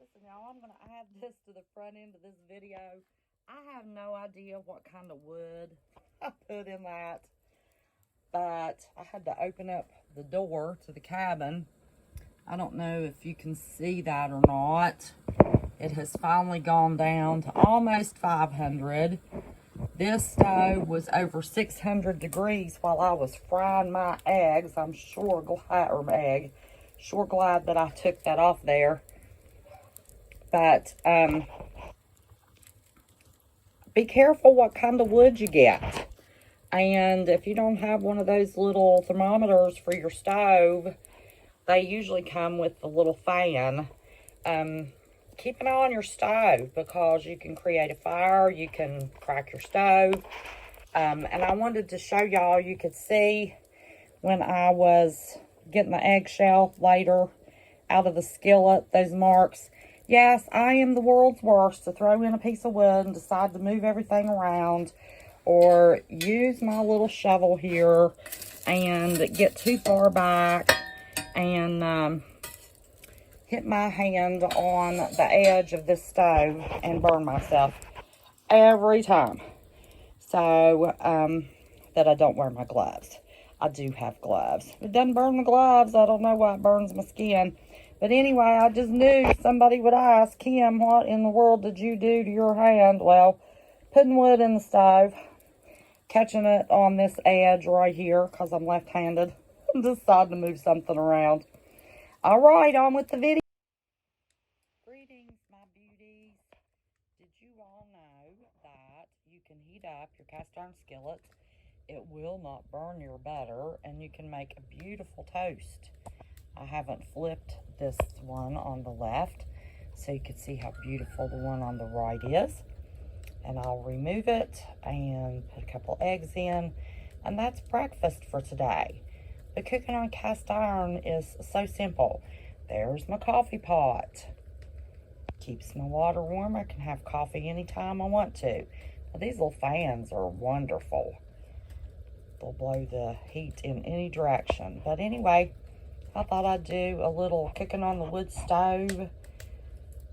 Listen, y'all, I'm going to add this to the front end of this video. I have no idea what kind of wood I put in that, but I had to open up the door to the cabin. I don't know if you can see that or not. It has finally gone down to almost 500. This stove was over 600 degrees while I was frying my eggs. I'm sure glad, sure glad that I took that off there. But be careful what kind of wood you get. And if you don't have one of those little thermometers for your stove, they usually come with the little fan. Keep an eye on your stove because you can create a fire, you can crack your stove. And I wanted to show y'all, you could see when I was getting the eggshell later out of the skillet, those marks. Yes, I am the world's worst to throw in a piece of wood and decide to move everything around or use my little shovel here and get too far back and hit my hand on the edge of this stove and burn myself every time. So, that I don't wear my gloves. I do have gloves. If it doesn't burn the gloves, I don't know why it burns my skin. But anyway, I just knew somebody would ask, Kim, what in the world did you do to your hand? Well, putting wood in the stove, catching it on this edge right here because I'm left-handed, and decided to move something around. All right, on with the video. Greetings, my beauties. Did you all know that you can heat up your cast iron skillet? It will not burn your butter, and you can make a beautiful toast. I haven't flipped this one on the left, so you can see how beautiful the one on the right is. And I'll remove it and put a couple eggs in, and that's breakfast for today. But cooking on cast iron is so simple. There's my coffee pot. Keeps my water warm. I can have coffee anytime I want to. Now, these little fans are wonderful. They'll blow the heat in any direction. But anyway, I thought I'd do a little cooking on the wood stove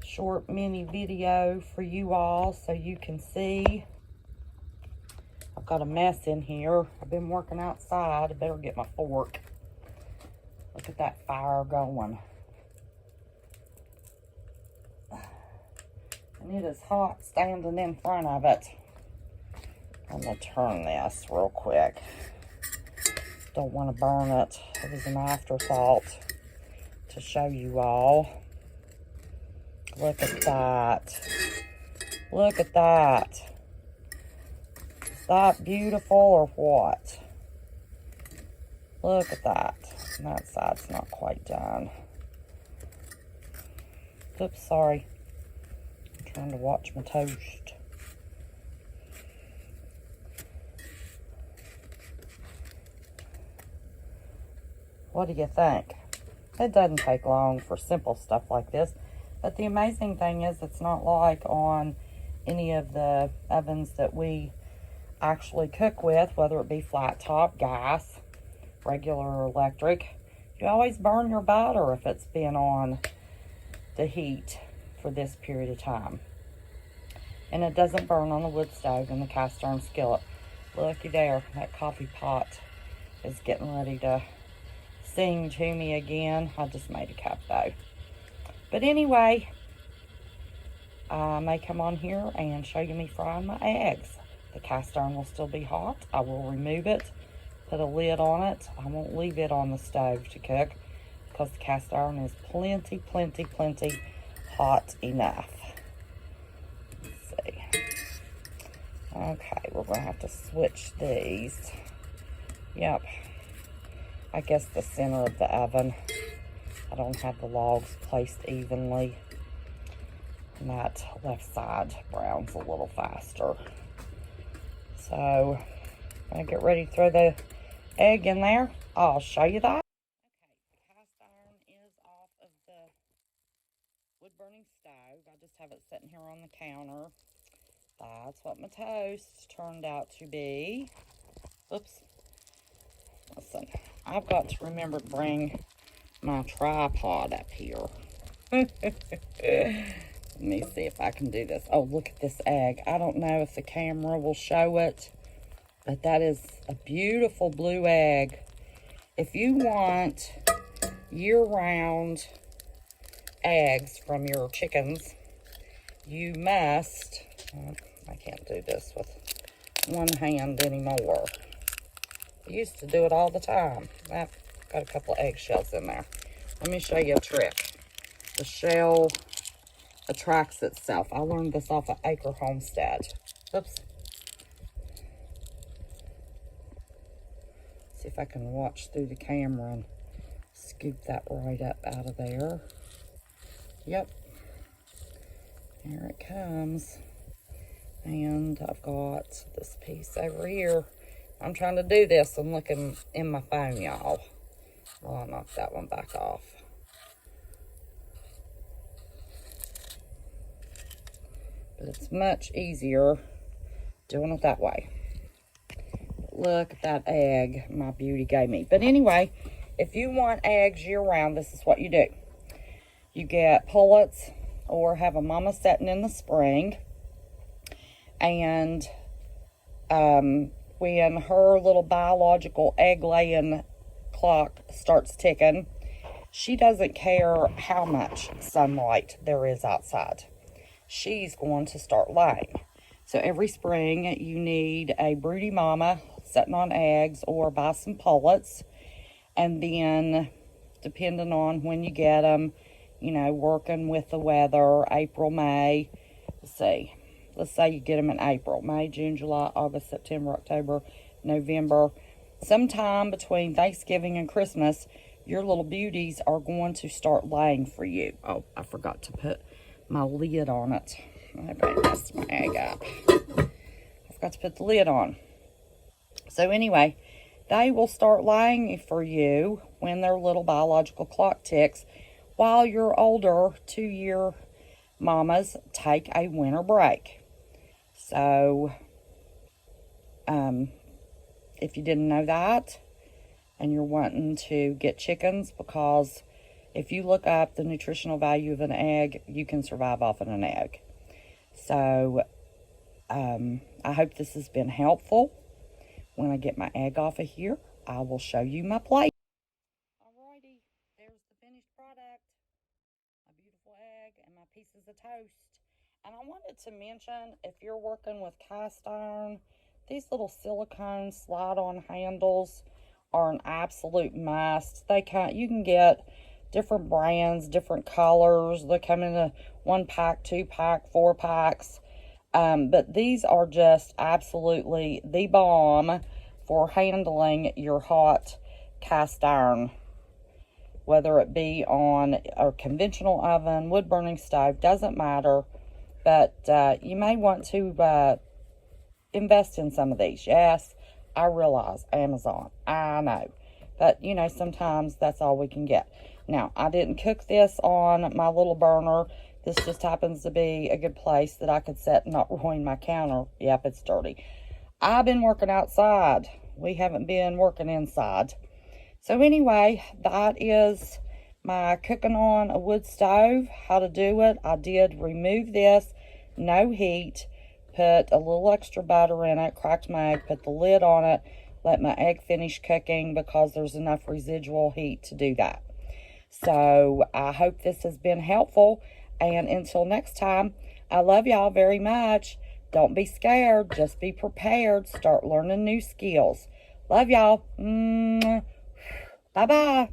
short mini video for you all so you can see. I've got a mess in here. I've been working outside. I better get my fork. Look at that fire going. And it is hot standing in front of it. I'm going to turn this real quick. Don't want to burn it. It was an afterthought to show you all. Look at that. Look at that. Is that beautiful or what? Look at that. And that side's not quite done. Oops, sorry. I'm trying to watch my toast. What do you think? It doesn't take long for simple stuff like this. But the amazing thing is it's not like on any of the ovens that we actually cook with, whether it be flat top, gas, regular or electric. You always burn your butter if it's been on the heat for this period of time. And it doesn't burn on the wood stove and the cast iron skillet. Looky there, that coffee pot is getting ready to sing to me again. I just made a cup though. But anyway, I may come on here and show you me frying my eggs. The cast iron will still be hot. I will remove it, put a lid on it. I won't leave it on the stove to cook because the cast iron is plenty hot enough. Let's see. Okay, we're going to have to switch these. Yep. I guess the center of the oven. I don't have the logs placed evenly. And that left side browns a little faster. So, I'm going to get ready to throw the egg in there. I'll show you that. Okay, the cast iron is off of the wood-burning stove. I just have it sitting here on the counter. That's what my toast turned out to be. Oops. Listen, I've got to remember to bring my tripod up here. Let me see if I can do this. Oh, look at this egg. I don't know if the camera will show it, but that is a beautiful blue egg. If you want year-round eggs from your chickens, you must, I can't do this with one hand anymore. I used to do it all the time. I've got a couple of eggshells in there. Let me show you a trick. The shell attracts itself. I learned this off of Acre Homestead. Oops. See if I can watch through the camera and scoop that right up out of there. Yep. Here it comes. And I've got this piece over here. I'm trying to do this. I'm looking in my phone, y'all. Well, I'll knock that one back off. But it's much easier doing it that way. Look at that egg my beauty gave me. But anyway, if you want eggs year-round, this is what you do. You get pullets or have a mama setting in the spring. And when her little biological egg-laying clock starts ticking, she doesn't care how much sunlight there is outside. She's going to start laying. So every spring, you need a broody mama setting on eggs or buy some pullets. And then, depending on when you get them, you know, working with the weather, April, May, let's say you get them in April, May, June, July, August, September, October, November. Sometime between Thanksgiving and Christmas, your little beauties are going to start laying for you. Oh, I forgot to put my lid on it. I messed my egg up. I forgot to put the lid on. So anyway, they will start laying for you when their little biological clock ticks, while your older 2-year mamas take a winter break. So, if you didn't know that, and you're wanting to get chickens, because if you look up the nutritional value of an egg, you can survive off of an egg. So, I hope this has been helpful. When I get my egg off of here, I will show you my plate. Alrighty, there's the finished product. A beautiful egg and my pieces of toast. And I wanted to mention, if you're working with cast iron, these little silicone slide-on handles are an absolute must. You can get different brands, different colors. They come in a 1-pack, 2-pack, 4-packs. But these are just absolutely the bomb for handling your hot cast iron. Whether it be on a conventional oven, wood-burning stove, doesn't matter. But you may want to invest in some of these. Yes, I realize Amazon. I know. But, you know, sometimes that's all we can get. Now, I didn't cook this on my little burner. This just happens to be a good place that I could set and not ruin my counter. Yep, it's dirty. I've been working outside. We haven't been working inside. So anyway, that is my cooking on a wood stove. How to do it. I did remove this. No heat. Put a little extra butter in it. Cracked my egg. Put the lid on it. Let my egg finish cooking because there's enough residual heat to do that. So I hope this has been helpful. And until next time, I love y'all very much. Don't be scared. Just be prepared. Start learning new skills. Love y'all. Bye-bye.